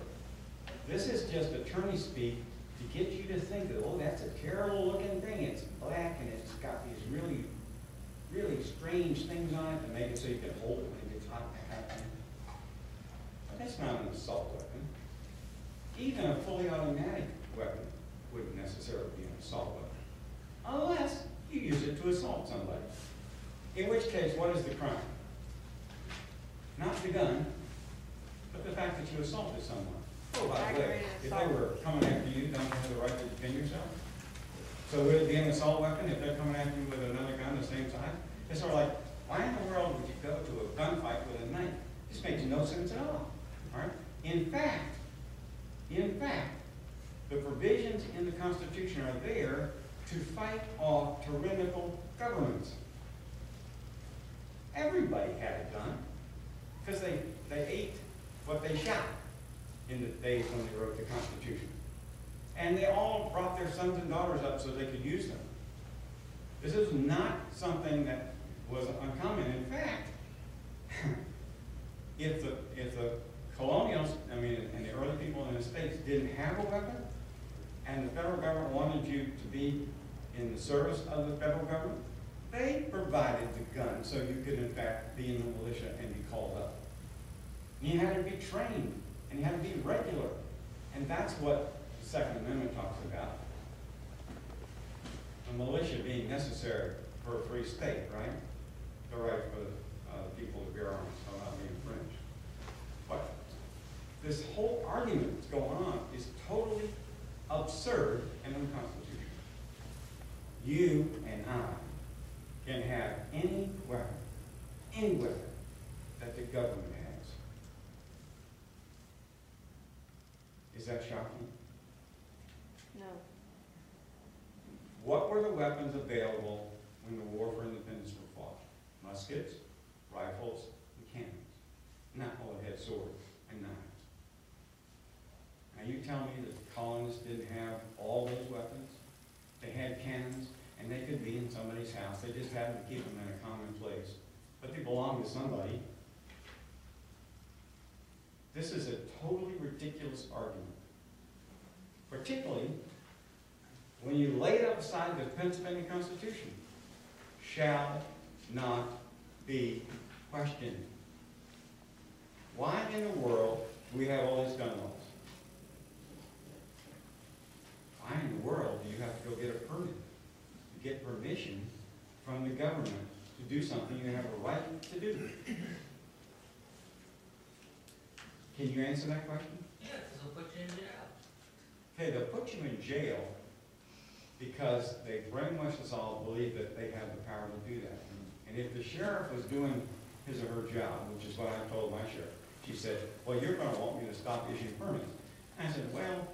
S2: This is just attorney speak to get you to think that, oh, that's a terrible looking thing. It's black and it's got these really, really strange things on it to make it so you can hold it when it gets hot. But that's not an assault weapon. Even a fully automatic weapon wouldn't necessarily be an assault weapon, unless you use it to assault somebody. In which case, what is the crime? Not the gun, but the fact that you assaulted someone. Oh, by the way, if they were coming after you, don't you have the right to defend yourself? So would it be an assault weapon if they're coming after you with another gun the same size? It's sort of like, why in the world would you go to a gunfight with a knife? This makes no sense at all. All right? In fact, the provisions in the Constitution are there to fight off tyrannical governments. Everybody had a gun because they ate what they shot in the days when they wrote the Constitution. And they all brought their sons and daughters up so they could use them. This is not something that was uncommon. In fact, if the colonials, and the early people in the States didn't have a weapon, and the federal government wanted you to be in the service of the federal government, they provided the gun so you could, in fact, be in the militia and be called up. You had to be trained, and you had to be regular. And that's what the Second Amendment talks about. The militia being necessary for a free state, right? The right for the people to bear arms so not be infringed. But this whole argument that's going on is totally absurd and unconstitutional. You and I can have any weapon that the government has. Is that shocking?
S3: No.
S2: What were the weapons available when the War for Independence were fought? Muskets, rifles, and cannons. Not all that had swords and knives. Now you tell me that the colonists didn't have all those weapons? They had cannons, and they could be in somebody's house. They just happened to keep them in a common place. But they belonged to somebody. This is a totally ridiculous argument. Particularly when you lay it upside the Pennsylvania Constitution. Shall not be questioned. Why in the world do we have all these gun laws? Why in the world do you have to go get a permit? To get permission from the government to do something you have a right to do? Can you answer that question?
S4: Yeah, because they'll put you in jail.
S2: Okay, they'll put you in jail because they brainwash us all to believe that they have the power to do that. And if the sheriff was doing his or her job, which is what I told my sheriff, she said, well, you're going to want me to stop issuing permits. I said, well,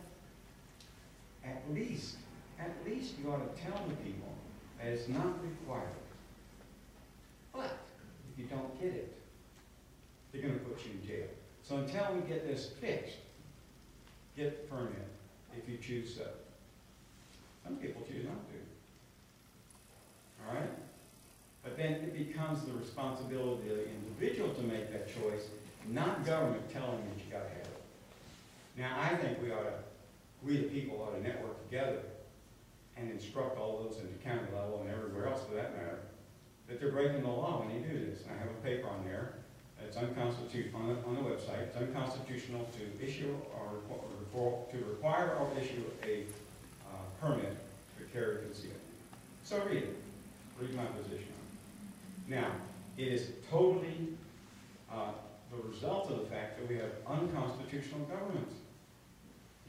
S2: at least you ought to tell the people that it's not required. But if you don't get it, they're going to put you in jail. So until we get this fixed, get the permit if you choose so. Some people choose not to. All right? But then it becomes the responsibility of the individual to make that choice, not government telling you that you got to have it. Now, I think we the people ought to network together and instruct all those in the county level and everywhere else for that matter, that they're breaking the law when they do this. And I have a paper on there. It's unconstitutional on the website. It's unconstitutional to issue or to require or issue a permit to carry concealed. So read it. Read my position on it. Now, it is totally the result of the fact that we have unconstitutional governments.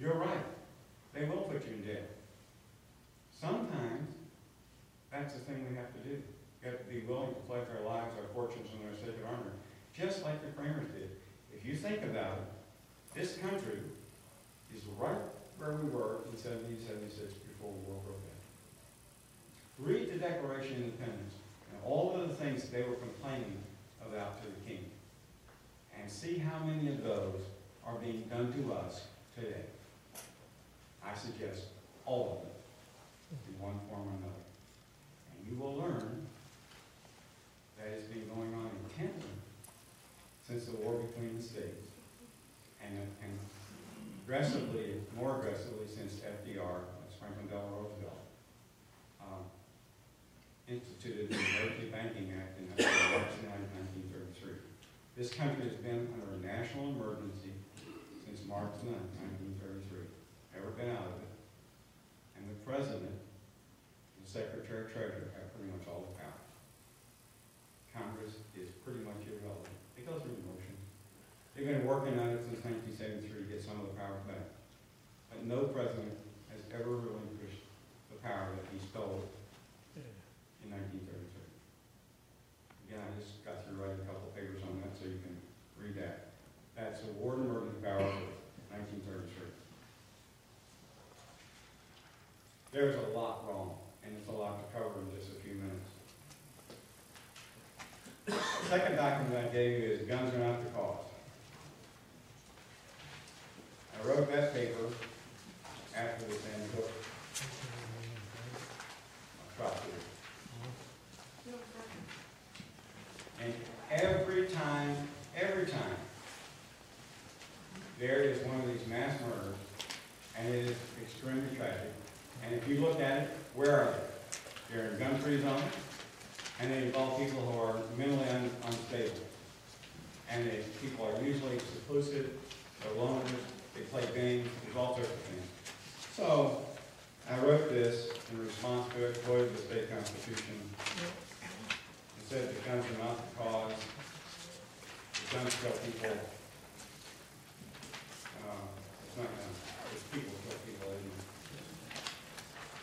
S2: You're right. They will put you in jail. Sometimes that's the thing we have to do. We have to be willing to pledge our lives, our fortunes, and our sacred honor, just like the framers did. If you think about it, this country is right where we were in 1776 before the war broke out. Read the Declaration of Independence and all of the things that they were complaining about to the king, and see how many of those are being done to us today. I suggest all of them, in one form or another. And you will learn that it's been going on intently since the war between the states, and aggressively, more aggressively since FDR, that's Franklin Delano Roosevelt, instituted the Emergency Banking Act in March 9, 1933. This country has been under a national emergency since March 9, 1933. Never been out of it. And the President and the Secretary of Treasury have pretty much all the power. Congress is pretty much irrelevant. It goes through motion. They've been working on it since 1973 to get some of the power back. But no president has ever relinquished the power that he stole in 1933. Again, I just got through writing a couple of papers on that, so you can read that. That's the War and Emergency Powers of 1933. There's a lot wrong, and it's a lot to cover in just a few minutes. The second document I gave you is Guns Are Not the Cause. I wrote that paper after the Sandy Hook atrocity. And every time, there is one of these mass murders, and it is extremely tragic. And if you look at it, where are they? They're in gun-free zones, and they involve people who are mentally unstable. And people are usually seclusive, they're loners, they play games, there's all sorts of things. So, I wrote this in response to it, quoted the state constitution. It said the guns are not the cause. The guns kill people. It's not guns. It's people kill people, isn't it?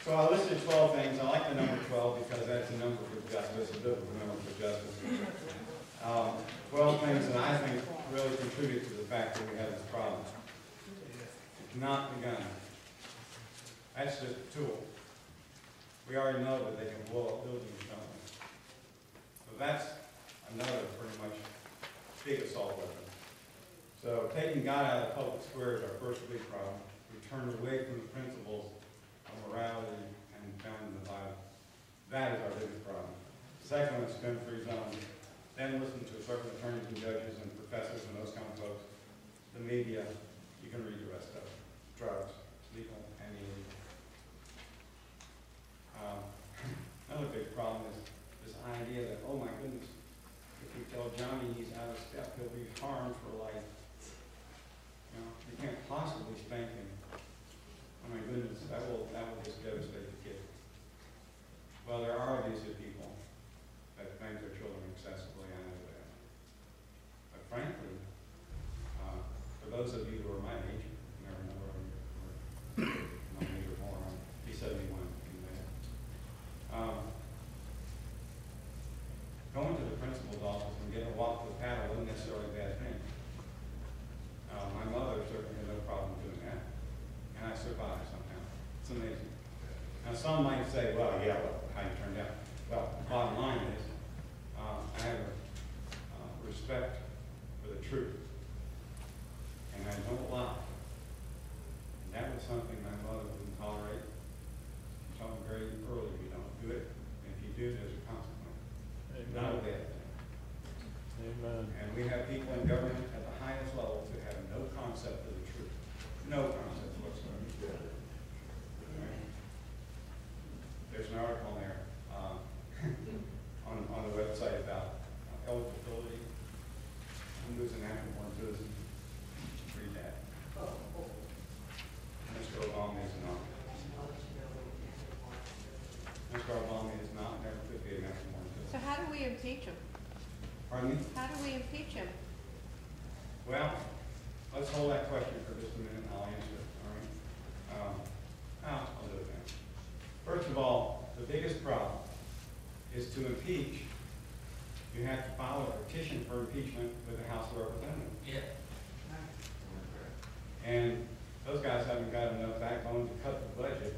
S2: So I listed 12 things. I like the number 12 because that's a number for justice, a biblical number for justice. 12 things that I think really contribute to the fact that we have this problem. It's not the gun. That's just a tool. We already know that they can blow up buildings, don't we? So that's another pretty much big assault weapon. So taking God out of the public square is our first big problem. We turn away from the principles of morality and found in the Bible. That is our biggest problem. The second one is gun-free zones. Then listen to certain attorneys and judges and professors and those kind of folks. The media, you can read the rest of it. Drugs, legal and illegal. Another big problem is this idea that, oh my goodness, if we tell Johnny he's out of step, he'll be harmed for life. You know, you can't possibly spank him. Oh my goodness, that will just devastate the kid. Well, there are abusive people that spank their children excessively, I know that. But frankly, for those of you who are my age, I never know where my age or more, I'll be 71 in May. Going to the principal's office and getting a walk to the paddle isn't necessarily a bad thing. My mother certainly had no problem doing that, and I survived somehow. It's amazing. Now some might say, well, yeah, how you turned out. Well, the bottom line is, I have a respect for the truth, and I don't lie. consequence. Not a bad thing.
S5: Amen.
S2: And we have people in government at the highest levels who have no concept of the truth. No concept whatsoever. Right? There's an article there on the website about eligibility. Who's an active born citizen? Read that. Mr. Obama is not. Mr. Obama is not, never could be an active born
S3: So
S2: citizen.
S3: how do we impeach him?
S2: Pardon me?
S3: How do we impeach him?
S2: Well, let's hold that question for just a minute and I'll answer it, all right? I'll do it now. First of all, the biggest problem is to impeach, you have to file a petition for impeachment with the House of Representatives.
S4: Yeah.
S2: And those guys haven't got enough backbone to cut the budget.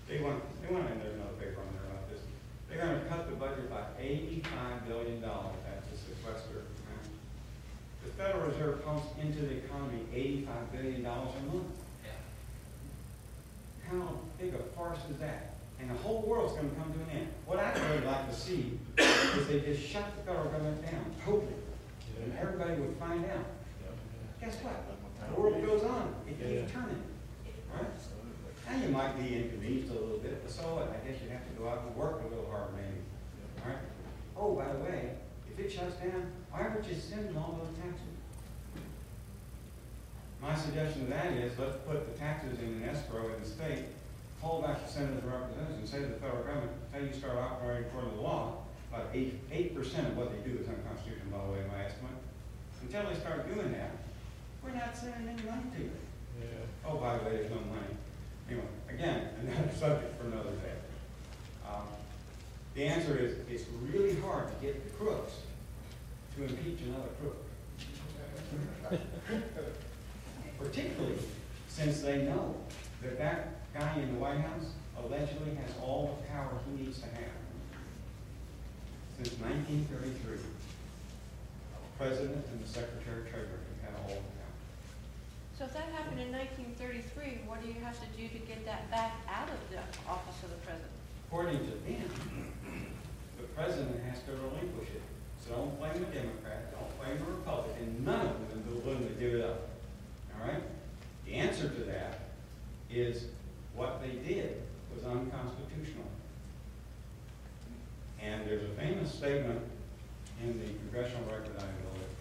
S2: And there's another paper on there about this. They're going to cut the budget by $85 billion at the sequester. The Federal Reserve pumps into the economy $85 billion a month.
S4: Yeah.
S2: How big a farce is that? And the whole world's going to come to an end. What I'd really like to see is they just shut the federal government down totally. And everybody would find out. Guess what? The world goes on. It keeps turning. Right? Now you might be inconvenienced a little bit, but so what? I guess you have to go out and work a little harder maybe. All right? Oh, by the way, if it shuts down, why aren't you sending all those taxes? My suggestion to that is let's put the taxes in an escrow in the state, call back the senators and representatives and say to the federal government, until you start operating according to the law, about 8% of what they do is unconstitutional, by the way, in my estimate. Until they start doing that, we're not sending any money to you.
S5: Yeah.
S2: Oh, by the way, there's no money. Anyway, again, another subject for another day. The answer is it's really hard to get the crooks to impeach another crook. Particularly since they know that that guy in the White House allegedly has all the power he needs to have. Since 1933, the President and the Secretary of Treasury have had all the power.
S3: So if that happened in 1933, what do you have to do to get that back out of the office of the president?
S2: According to them, the President has to relinquish it. So don't blame the Democrat, don't blame the Republican, none of them are willing to give it up. All right? The answer to that is what they did was unconstitutional. And there's a famous statement in the congressional record, I believe,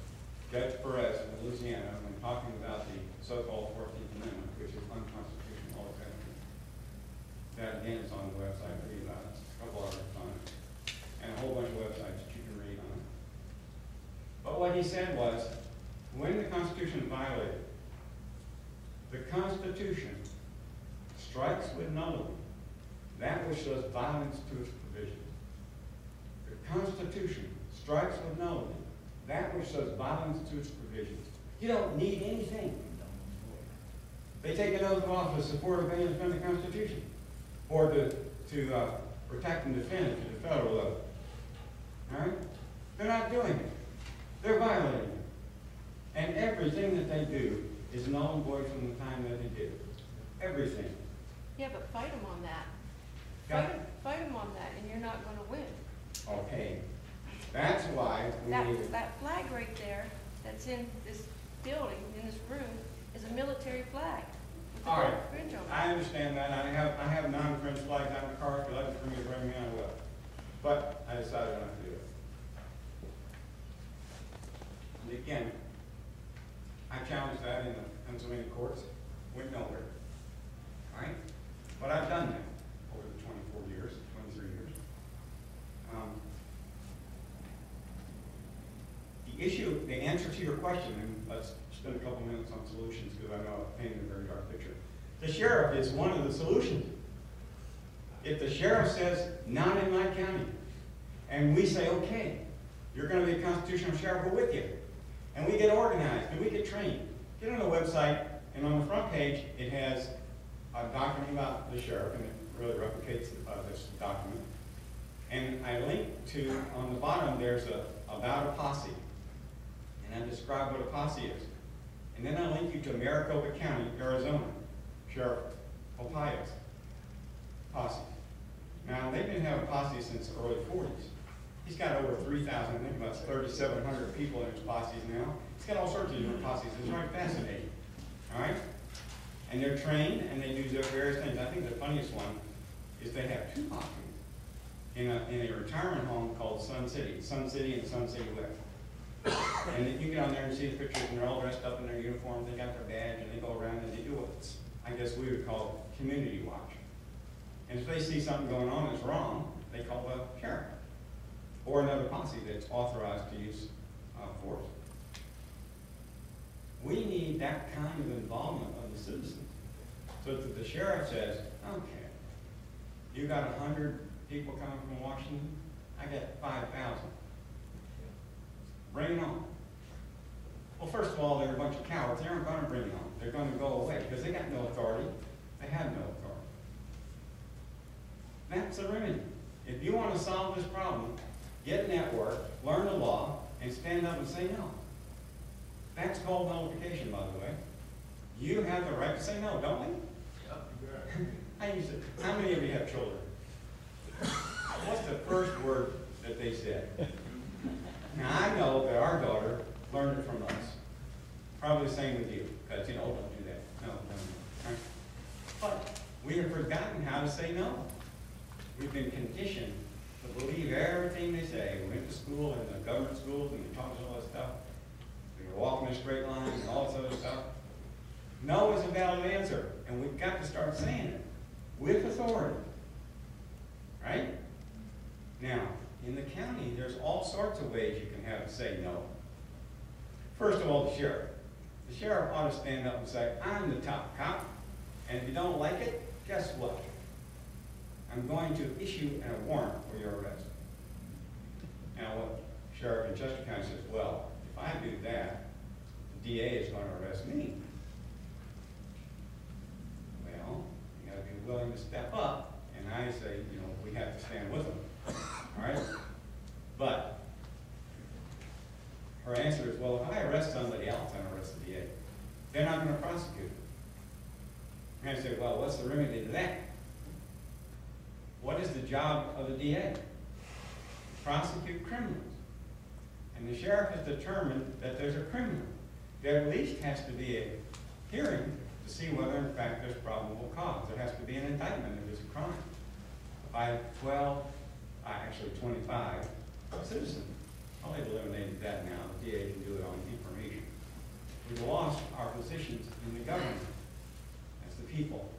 S2: Judge Perez in Louisiana, when talking about the so-called 14th Amendment, which is unconstitutional altogether. That again is on the website, read about it. A couple articles on it. And a whole bunch of websites that you can read on it. But what he said was, when the Constitution is violated, the Constitution strikes with nullity that which does violence to its provisions. The Constitution strikes with nullity that which does violence to its provisions. You don't need anything. They take an oath of office to support, obey, and defend the Constitution, or to protect and defend it to the federal level. All right? They're not doing it. They're violating it. And everything that they do is null and void from the time that they did it. Everything.
S3: Yeah, but fight them on that.
S2: Got it?
S3: Fight them on that, and you're not going to win.
S2: Okay. That's why we need to...
S3: That flag right there that's in this building, in this room, is a military flag. With the
S2: All right.
S3: gold fringe on it.
S2: I understand that. I have non-French flags out in the car. If you'd like to bring me on, I will. But I decided not to do it. And again, I challenged that in the Pennsylvania courts. Went nowhere. All right? But I've done that over the 24 years, 23 years. The answer to your question, and let's spend a couple minutes on solutions because I know I painted a very dark picture. The sheriff is one of the solutions. If the sheriff says, not in my county, and we say, okay, you're going to be a constitutional sheriff, we're with you. And we get organized and we get trained. Get on the website, and on the front page, it has a document about the sheriff, and it really replicates this document. And I link to, on the bottom, there's about a posse. And I describe what a posse is. And then I link you to Maricopa County, Arizona, Sheriff Opaya's posse. Now, Now, they've been having posse since the early 40s. He's got over 3,000, I think about 3,700 people in his posses now. He's got all sorts of different posses. It's very fascinating. All right? And they're trained, and they do various things. I think the funniest one is they have two posses in a retirement home called Sun City and Sun City West. And you get on there and see the pictures, and they're all dressed up in their uniforms. They got their badge, and they go around and they do what I guess we would call community watch. And if they see something going on that's wrong, they call the sheriff or another posse that's authorized to use force. We need that kind of involvement of the citizens, so that the sheriff says, okay, you got 100 people coming from Washington, I got 5,000. Bring it on. Well, first of all, they're a bunch of cowards. They aren't going to bring it on. They're going to go away because they got no authority. They have no authority. That's the remedy. If you want to solve this problem, get network, learn the law, and stand up and say no. That's called nullification, by the way. You have the right to say no, don't we? Yep. How many of you have children? What's the first word that they said? Now, I know that our daughter learned it from us. Probably the same with you, because, don't do that. No, don't. Right? But we have forgotten how to say no. We've been conditioned to believe everything they say. We went to school, in the government schools, and we taught us all this stuff. We were walking in a straight line, and all this other stuff. No is a valid answer, and we've got to start saying it with authority. Right? Now, in the county, there's all sorts of ways you can have to say no. First of all, the sheriff. The sheriff ought to stand up and say, I'm the top cop, and if you don't like it, guess what? I'm going to issue a warrant for your arrest. Now, what sheriff in Chester County says, well, if I do that, the DA is going to arrest me. Well, you got to be willing to step up, and I say, we have to stand with them. All right? But her answer is, well, if I arrest somebody else, I'm arrest the DA. They're not going to prosecute him. And I say, well, what's the remedy to that? What is the job of the DA? Prosecute criminals. And the sheriff has determined that there's a criminal. There at least has to be a hearing to see whether, in fact, there's probable cause. There has to be an indictment if there's a crime. If I have 25 citizens, well, they've eliminated that now. The DA can do it on information. We've lost our positions in the government as the people.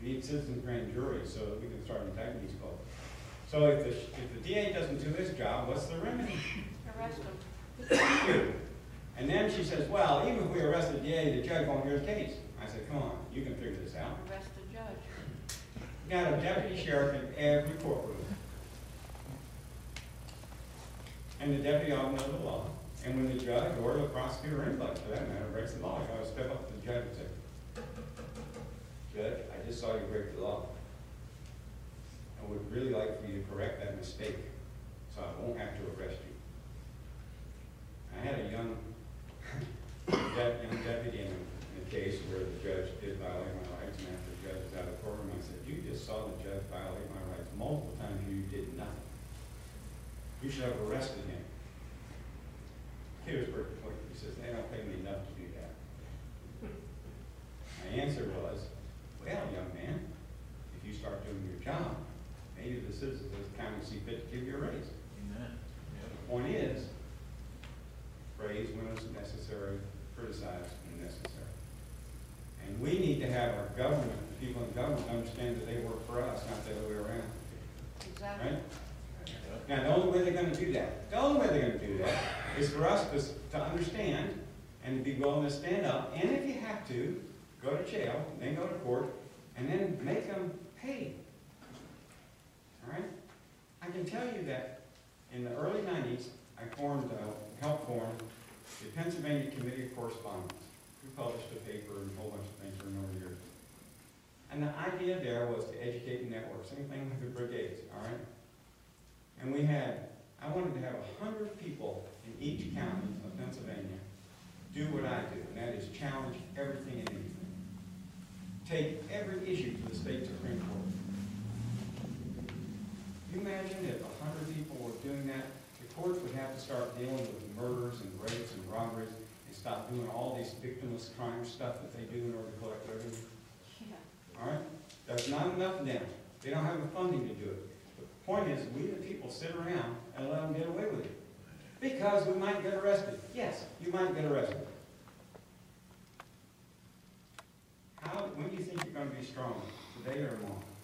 S2: We need citizens grand juries so that we can start indicting these folks. So if the DA doesn't do his job, what's the remedy?
S3: Arrest them.
S2: And then she says, well, even if we arrest the DA, the judge won't hear the case. I said, come on, you can figure this out.
S3: Arrest the judge.
S2: You got a deputy sheriff in every courtroom. And the deputy ought to know the law. And when the judge or the prosecutor or anybody for that matter breaks the law, you ought to step up to the judge and say, Judge, I just saw you break the law. I would really like for you to correct that mistake so I won't have to arrest you. I had a young deputy in a case where the judge did violate my rights, and after the judge was out of the courtroom, I said, you just saw the judge violate my rights multiple times and you did nothing. You should have arrested him. He was pretty quick. He says, they don't pay me enough to do that. My answer was, well, young man, if you start doing your job, maybe the citizens of the county see fit to give you a raise.
S5: Amen.
S2: The point is, praise when it's necessary, criticize when necessary. And we need to have our government, the people in government, understand that they work for us, not the other way around.
S3: Exactly.
S2: Right? Now, the only way they're going to do that, is for us to understand and to be willing to stand up, and if you have to, go to jail, then go to court, and then make them pay. All right? I can tell you that in the early 90s, I helped form the Pennsylvania Committee of Correspondence. We published a paper and a whole bunch of things for a number of years. And the idea there was to educate the network, same thing with the brigades, all right? And I wanted to have 100 people in each county of Pennsylvania do what I do, and that is challenge everything and anything. Take every issue to the state Supreme Court. imagine if 100 people were doing that? The courts would have to start dealing with murders and rapes and robberies and stop doing all these victimless crime stuff that they do in order to collect revenue.
S3: Yeah.
S2: All right? That's not enough of them. They don't have the funding to do it. The point is, we the people sit around and let them get away with it. Because we might get arrested. Yes, you might get arrested. When do you think you're going to be strong? Today or tomorrow?